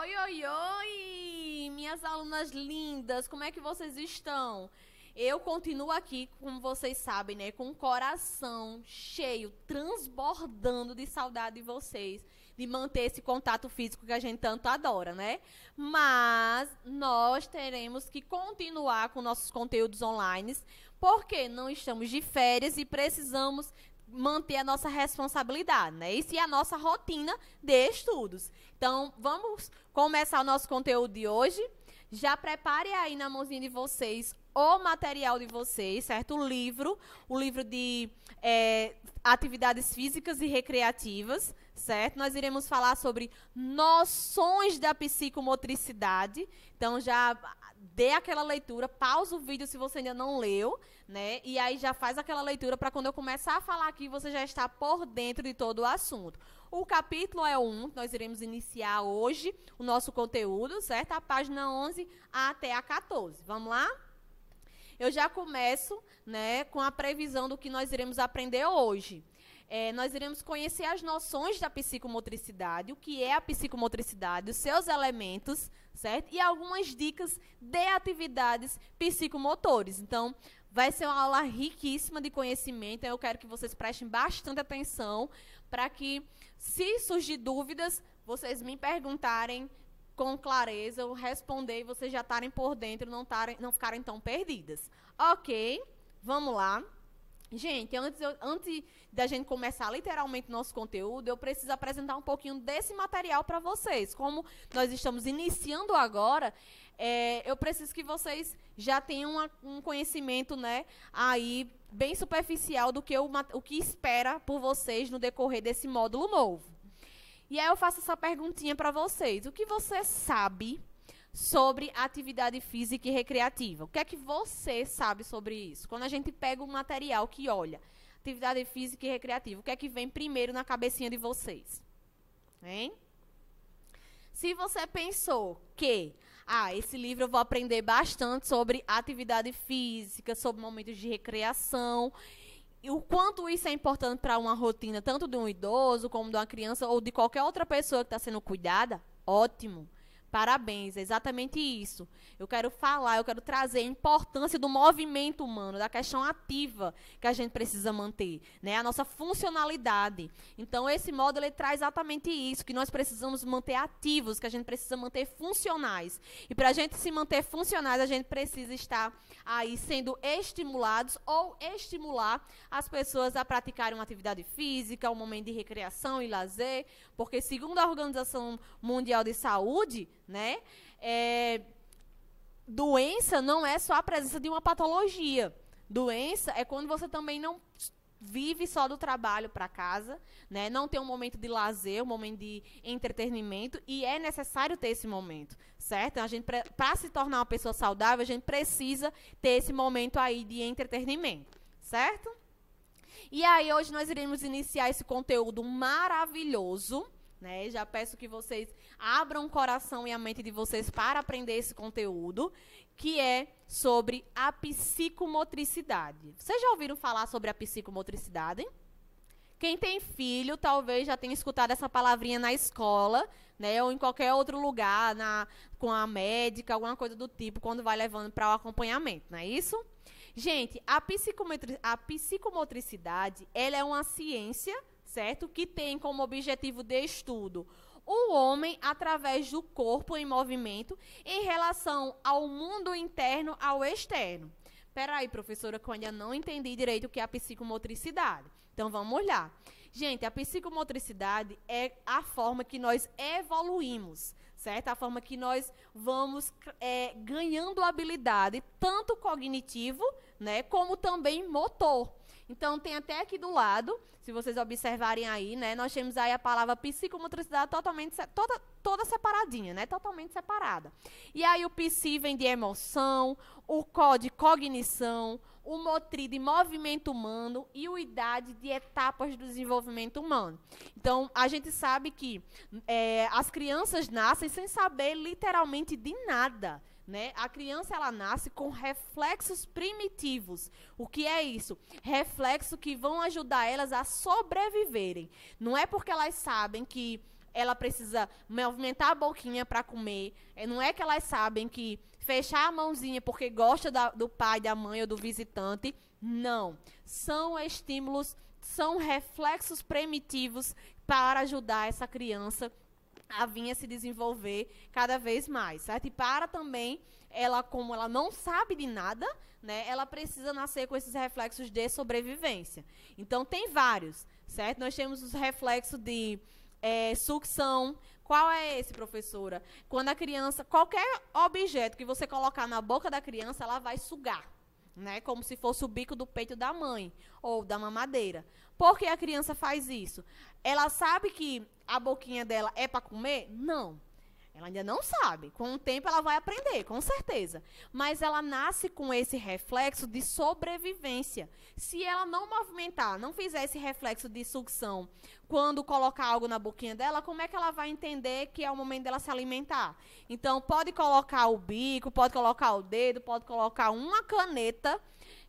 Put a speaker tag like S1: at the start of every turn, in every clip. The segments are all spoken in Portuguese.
S1: Oi, oi, oi! Minhas alunas lindas, como é que vocês estão? Eu continuo aqui, como vocês sabem, né, com o coração cheio, transbordando de saudade de vocês, de manter esse contato físico que a gente tanto adora, né? Mas nós teremos que continuar com nossos conteúdos online, porque não estamos de férias e precisamos manter a nossa responsabilidade, né? Isso é a nossa rotina de estudos. Então, vamos começar o nosso conteúdo de hoje. Já prepare aí na mãozinha de vocês o material de vocês, certo? O livro de atividades físicas e recreativas, certo? Nós iremos falar sobre noções da psicomotricidade. Então, já dê aquela leitura, pausa o vídeo se você ainda não leu, né? E aí já faz aquela leitura para quando eu começar a falar aqui, você já está por dentro de todo o assunto. O capítulo é o 1, nós iremos iniciar hoje o nosso conteúdo, certo? A página 11 até a 14. Vamos lá? Eu já começo, né, com a previsão do que nós iremos aprender hoje. Nós iremos conhecer as noções da psicomotricidade, o que é a psicomotricidade, os seus elementos, certo? E algumas dicas de atividades psicomotores. Então, vai ser uma aula riquíssima de conhecimento. Eu quero que vocês prestem bastante atenção para que, se surgir dúvidas, vocês me perguntarem com clareza, eu responder e vocês já estarem por dentro, não ficarem tão perdidas. Ok? Vamos lá. Gente, antes da gente começar literalmente o nosso conteúdo, eu preciso apresentar um pouquinho desse material para vocês. Como nós estamos iniciando agora, eu preciso que vocês já tenham um conhecimento, né, aí bem superficial do que o que espera por vocês no decorrer desse módulo novo. E aí eu faço essa perguntinha para vocês. O que você sabe sobre atividade física e recreativa? O que é que você sabe sobre isso? Quando a gente pega o material que olha, atividade física e recreativa, o que é que vem primeiro na cabecinha de vocês? Hein? Se você pensou que, esse livro eu vou aprender bastante sobre atividade física, sobre momentos de recreação, e o quanto isso é importante para uma rotina, tanto de um idoso, como de uma criança, ou de qualquer outra pessoa que está sendo cuidada, ótimo. Parabéns, é exatamente isso. Eu quero trazer a importância do movimento humano, da questão ativa que a gente precisa manter, né? A nossa funcionalidade. Então, esse módulo ele traz exatamente isso, que nós precisamos manter ativos, que a gente precisa manter funcionais. E para a gente se manter funcionais, a gente precisa estar aí sendo estimulados ou estimular as pessoas a praticarem uma atividade física, um momento de recreação e lazer, porque segundo a Organização Mundial de Saúde, né, doença não é só a presença de uma patologia. Doença é quando você também não vive só do trabalho para casa, né, não tem um momento de lazer, um momento de entretenimento, e é necessário ter esse momento, certo? A gente, para se tornar uma pessoa saudável, a gente precisa ter esse momento aí de entretenimento, certo? E aí, hoje nós iremos iniciar esse conteúdo maravilhoso, né? Já peço que vocês abram o coração e a mente de vocês para aprender esse conteúdo, que é sobre a psicomotricidade. Vocês já ouviram falar sobre a psicomotricidade? Quem tem filho, talvez já tenha escutado essa palavrinha na escola, né? Ou em qualquer outro lugar, com a médica, alguma coisa do tipo, quando vai levando para o acompanhamento, não é isso? Gente, a psicomotricidade, ela é uma ciência, certo? Que tem como objetivo de estudo o homem através do corpo em movimento em relação ao mundo interno ao externo. Espera aí, professora, que eu ainda não entendi direito o que é a psicomotricidade. Então, vamos lá. Gente, a psicomotricidade é a forma que nós evoluímos, certo? A forma que nós vamos ganhando habilidade, tanto cognitivo, né, como também motor. Então, tem até aqui do lado, se vocês observarem aí, né, nós temos aí a palavra psicomotricidade toda separadinha, né, totalmente separada. E aí o psi vem de emoção, o co de cognição, o motri de movimento humano e o idade de etapas do desenvolvimento humano. Então, a gente sabe que as crianças nascem sem saber literalmente de nada, né? A criança, ela nasce com reflexos primitivos. O que é isso? Reflexos que vão ajudar elas a sobreviverem. Não é porque elas sabem que ela precisa movimentar a boquinha para comer. Não é que elas sabem que fechar a mãozinha porque gosta do pai, da mãe ou do visitante. Não. São estímulos, são reflexos primitivos para ajudar essa criança a vir a se desenvolver cada vez mais, certo? E para também, como ela não sabe de nada, né, ela precisa nascer com esses reflexos de sobrevivência. Então, tem vários, certo? Nós temos os reflexos de sucção. Qual é esse, professora? Quando a criança, qualquer objeto que você colocar na boca da criança, ela vai sugar, né? Como se fosse o bico do peito da mãe ou da mamadeira. Por que a criança faz isso? Ela sabe que a boquinha dela é para comer? Não. Ela ainda não sabe. Com o tempo ela vai aprender, com certeza. Mas ela nasce com esse reflexo de sobrevivência. Se ela não movimentar, não fizer esse reflexo de sucção quando colocar algo na boquinha dela, como é que ela vai entender que é o momento dela se alimentar? Então, pode colocar o bico, pode colocar o dedo, pode colocar uma caneta,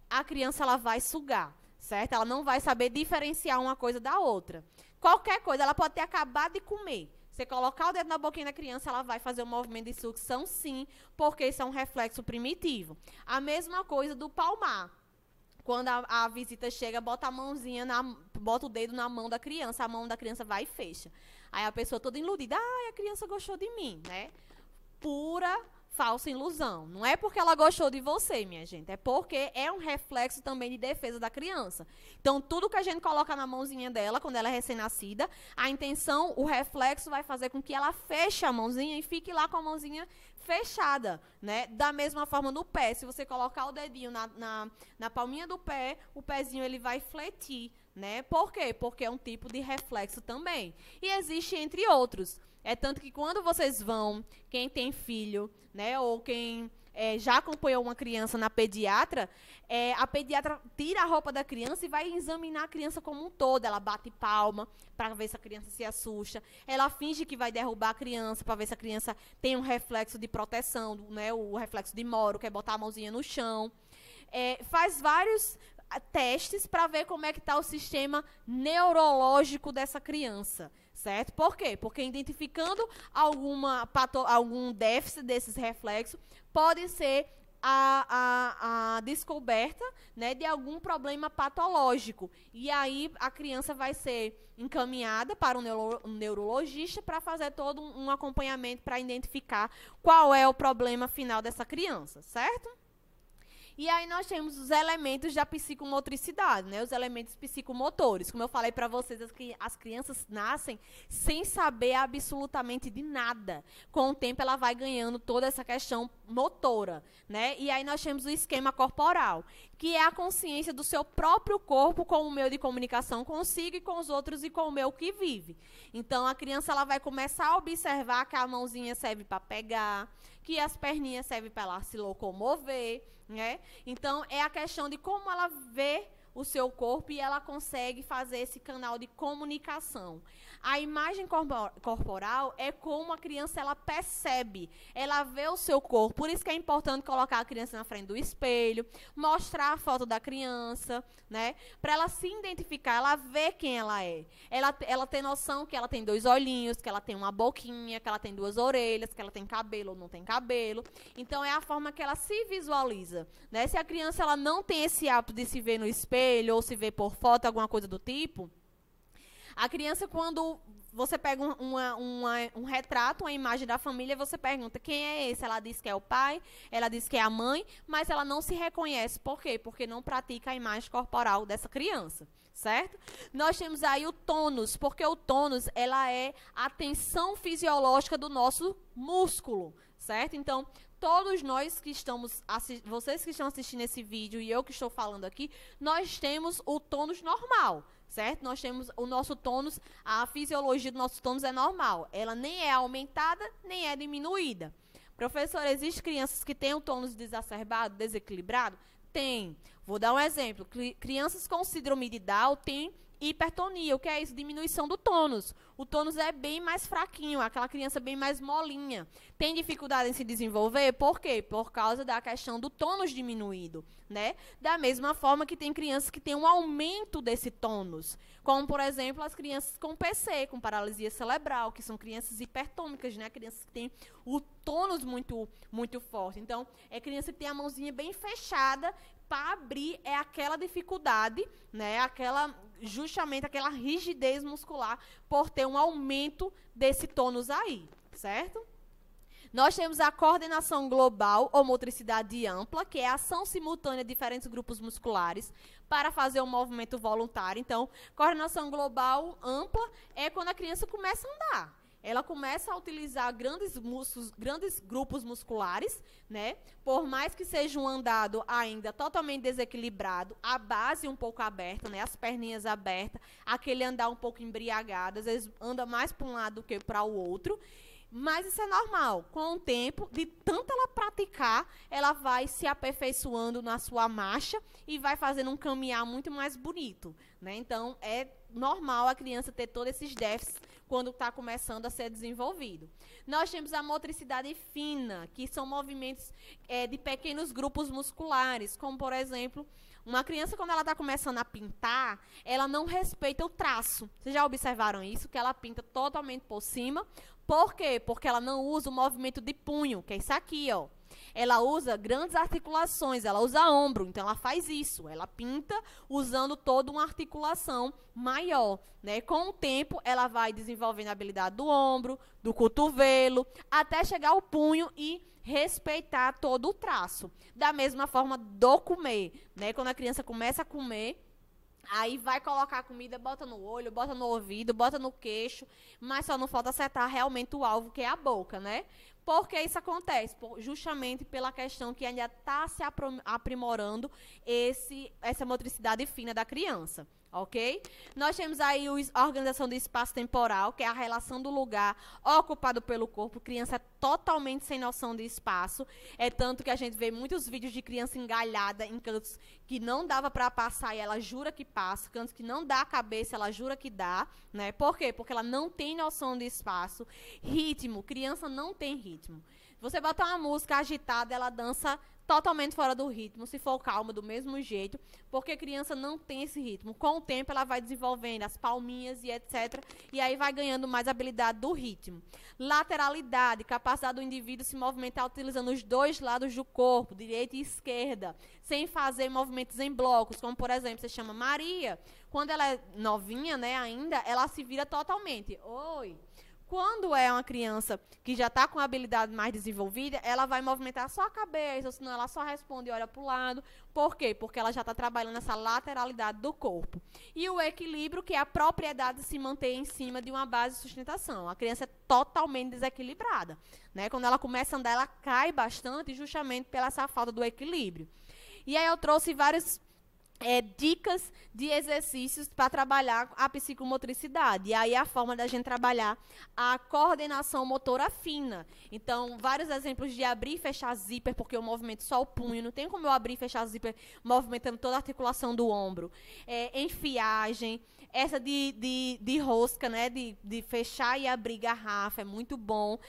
S1: a criança ela vai sugar, certo? Ela não vai saber diferenciar uma coisa da outra. Qualquer coisa, ela pode ter acabado de comer. Você colocar o dedo na boquinha da criança, ela vai fazer um movimento de sucção, sim, porque isso é um reflexo primitivo. A mesma coisa do palmar. Quando a visita chega, bota a mãozinha, bota o dedo na mão da criança, a mão da criança vai e fecha. Aí a pessoa toda iludida, a criança gostou de mim, né? Pura falsa ilusão. Não é porque ela gostou de você, minha gente. É porque é um reflexo também de defesa da criança. Então, tudo que a gente coloca na mãozinha dela, quando ela é recém-nascida, a intenção, o reflexo vai fazer com que ela feche a mãozinha e fique lá com a mãozinha fechada, né? Da mesma forma no pé. Se você colocar o dedinho na palminha do pé, o pezinho ele vai fletir, né? Por quê? Porque é um tipo de reflexo também. E existe entre outros. É tanto que quando vocês vão, quem tem filho, né, ou quem já acompanhou uma criança na pediatra, a pediatra tira a roupa da criança e vai examinar a criança como um todo. Ela bate palma para ver se a criança se assusta. Ela finge que vai derrubar a criança para ver se a criança tem um reflexo de proteção, né, o reflexo de Moro, que é botar a mãozinha no chão. Faz vários testes para ver como é que está o sistema neurológico dessa criança. Certo? Por quê? Porque identificando algum déficit desses reflexos, pode ser a descoberta, né, de algum problema patológico. E aí a criança vai ser encaminhada para um neurologista para fazer todo um acompanhamento para identificar qual é o problema final dessa criança, certo? E aí nós temos os elementos da psicomotricidade, né? Os elementos psicomotores. Como eu falei para vocês, as crianças nascem sem saber absolutamente de nada. Com o tempo, ela vai ganhando toda essa questão motora, né? E aí nós temos o esquema corporal, que é a consciência do seu próprio corpo como meio de comunicação consigo e com os outros e com o meu que vive. Então, a criança ela vai começar a observar que a mãozinha serve para pegar, que as perninhas servem para ela se locomover, né? Então, é a questão de como ela vê o seu corpo e ela consegue fazer esse canal de comunicação. A imagem corporal é como a criança ela percebe, ela vê o seu corpo. Por isso que é importante colocar a criança na frente do espelho, mostrar a foto da criança, né? Para ela se identificar, ela ver quem ela é. Ela tem noção que ela tem 2 olhinhos, que ela tem uma boquinha, que ela tem 2 orelhas, que ela tem cabelo ou não tem cabelo. Então, é a forma que ela se visualiza, né? Se a criança ela não tem esse hábito de se ver no espelho ou se ver por foto, alguma coisa do tipo, a criança, quando você pega um retrato, uma imagem da família, você pergunta quem é esse? Ela diz que é o pai, ela diz que é a mãe, mas ela não se reconhece. Por quê? Porque não pratica a imagem corporal dessa criança, certo? Nós temos aí o tônus, porque o tônus ela é a tensão fisiológica do nosso músculo, certo? Então, todos nós que estamos, vocês que estão assistindo esse vídeo e eu que estou falando aqui, nós temos o tônus normal, certo? Nós temos o nosso tônus, a fisiologia do nosso tônus é normal. Ela nem é aumentada, nem é diminuída. Professor, existem crianças que têm o tônus desacerbado, desequilibrado? Tem. Vou dar um exemplo. Crianças com síndrome de Down têm hipertonia. O que é isso? Diminuição do tônus. O tônus é bem mais fraquinho, aquela criança bem mais molinha. Tem dificuldade em se desenvolver? Por quê? Por causa da questão do tônus diminuído, né? Da mesma forma que tem crianças que têm um aumento desse tônus, como, por exemplo, as crianças com PC, com paralisia cerebral, que são crianças hipertônicas, né? Crianças que têm o tônus muito forte. Então, é criança que tem a mãozinha bem fechada, para abrir é aquela dificuldade, né? Justamente aquela rigidez muscular por ter um aumento desse tônus aí, certo? Nós temos a coordenação global ou motricidade ampla, que é a ação simultânea de diferentes grupos musculares para fazer um movimento voluntário. Então, coordenação global ampla é quando a criança começa a andar. Ela começa a utilizar grandes grupos musculares, né? Por mais que seja um andado ainda totalmente desequilibrado, a base um pouco aberta, né? As perninhas abertas, aquele andar um pouco embriagado, às vezes anda mais para um lado do que para o outro. Mas isso é normal. Com o tempo, de tanto ela praticar, ela vai se aperfeiçoando na sua marcha e vai fazendo um caminhar muito mais bonito, né? Então, é normal a criança ter todos esses déficits quando está começando a ser desenvolvido. Nós temos a motricidade fina, que são movimentos de pequenos grupos musculares, como, por exemplo, uma criança, quando ela está começando a pintar, ela não respeita o traço. Vocês já observaram isso? Que ela pinta totalmente por cima. Por quê? Porque ela não usa o movimento de punho, que é isso aqui, ó. Ela usa grandes articulações, ela usa ombro, então ela faz isso. Ela pinta usando toda uma articulação maior, né? Com o tempo, ela vai desenvolvendo a habilidade do ombro, do cotovelo, até chegar ao punho e respeitar todo o traço. Da mesma forma do comer, né? Quando a criança começa a comer, aí vai colocar a comida, bota no olho, bota no ouvido, bota no queixo, mas só não falta acertar realmente o alvo, que é a boca, né? Por que isso acontece? Justamente pela questão que ainda está se aprimorando essa motricidade fina da criança, ok? Nós temos aí a organização do espaço temporal, que é a relação do lugar ocupado pelo corpo. Criança totalmente sem noção de espaço. É tanto que a gente vê muitos vídeos de criança engalhada em cantos que não dava para passar e ela jura que passa, cantos que não dá a cabeça, ela jura que dá, né? Por quê? Porque ela não tem noção de espaço. Ritmo, criança não tem ritmo. Você bota uma música agitada, ela dança totalmente fora do ritmo, se for calma, do mesmo jeito, porque criança não tem esse ritmo. Com o tempo, ela vai desenvolvendo as palminhas e etc. E aí vai ganhando mais habilidade do ritmo. Lateralidade, capacidade do indivíduo se movimentar utilizando os dois lados do corpo, direita e esquerda, sem fazer movimentos em blocos, como, por exemplo, você chama Maria. Quando ela é novinha, né, ainda, ela se vira totalmente. Oi. Quando é uma criança que já está com a habilidade mais desenvolvida, ela vai movimentar só a cabeça, ou senão ela só responde e olha para o lado. Por quê? Porque ela já está trabalhando essa lateralidade do corpo. E o equilíbrio, que é a propriedade de se manter em cima de uma base de sustentação. A criança é totalmente desequilibrada, né? Quando ela começa a andar, ela cai bastante, justamente pela essa falta do equilíbrio. E aí eu trouxe vários dicas de exercícios para trabalhar a psicomotricidade. E aí a forma da gente trabalhar a coordenação motora fina. Então, vários exemplos de abrir e fechar zíper, porque eu movimento só o punho, não tem como eu abrir e fechar zíper movimentando toda a articulação do ombro. Enfiagem, essa de rosca, né, de fechar e abrir garrafa, é muito bom.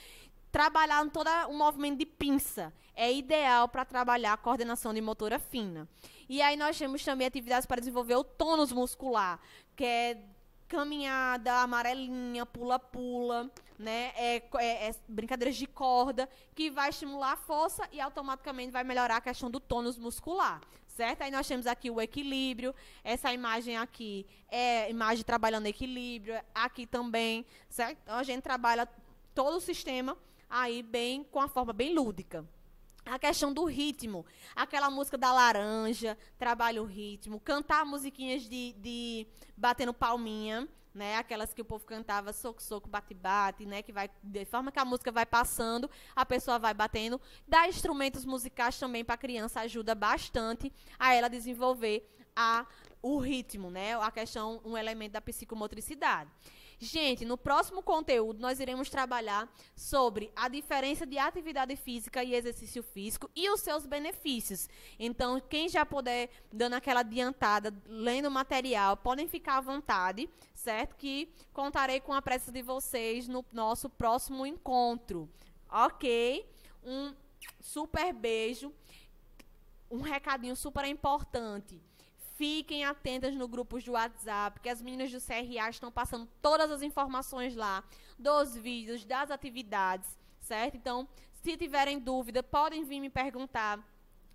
S1: Trabalhar todo o movimento de pinça é ideal para trabalhar a coordenação de motora fina. E aí nós temos também atividades para desenvolver o tônus muscular, que é caminhada, amarelinha, pula-pula, né? Brincadeiras de corda, que vai estimular a força e automaticamente vai melhorar a questão do tônus muscular, certo? Aí nós temos aqui o equilíbrio, essa imagem aqui é imagem trabalhando equilíbrio, aqui também, certo? Então a gente trabalha todo o sistema aí bem, com a forma bem lúdica. A questão do ritmo, aquela música da laranja, trabalha o ritmo, cantar musiquinhas de batendo palminha, né? Aquelas que o povo cantava soco, soco, bate, bate, né? Que vai, de forma que a música vai passando, a pessoa vai batendo. Dar instrumentos musicais também para a criança ajuda bastante a ela desenvolver o ritmo, né? A questão, um elemento da psicomotricidade. Gente, no próximo conteúdo nós iremos trabalhar sobre a diferença de atividade física e exercício físico e os seus benefícios. Então, quem já puder, dando aquela adiantada, lendo o material, podem ficar à vontade, certo? Que contarei com a presença de vocês no nosso próximo encontro. Ok? Um super beijo. Um recadinho super importante. Fiquem atentas no grupo de WhatsApp, porque as meninas do CRA estão passando todas as informações lá, dos vídeos, das atividades, certo? Então, se tiverem dúvida, podem vir me perguntar.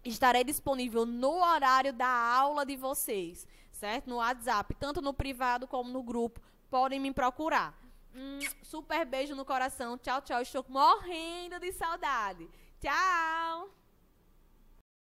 S1: Estarei disponível no horário da aula de vocês, certo? No WhatsApp, tanto no privado como no grupo, podem me procurar. Super beijo no coração. Tchau, tchau. Estou morrendo de saudade. Tchau!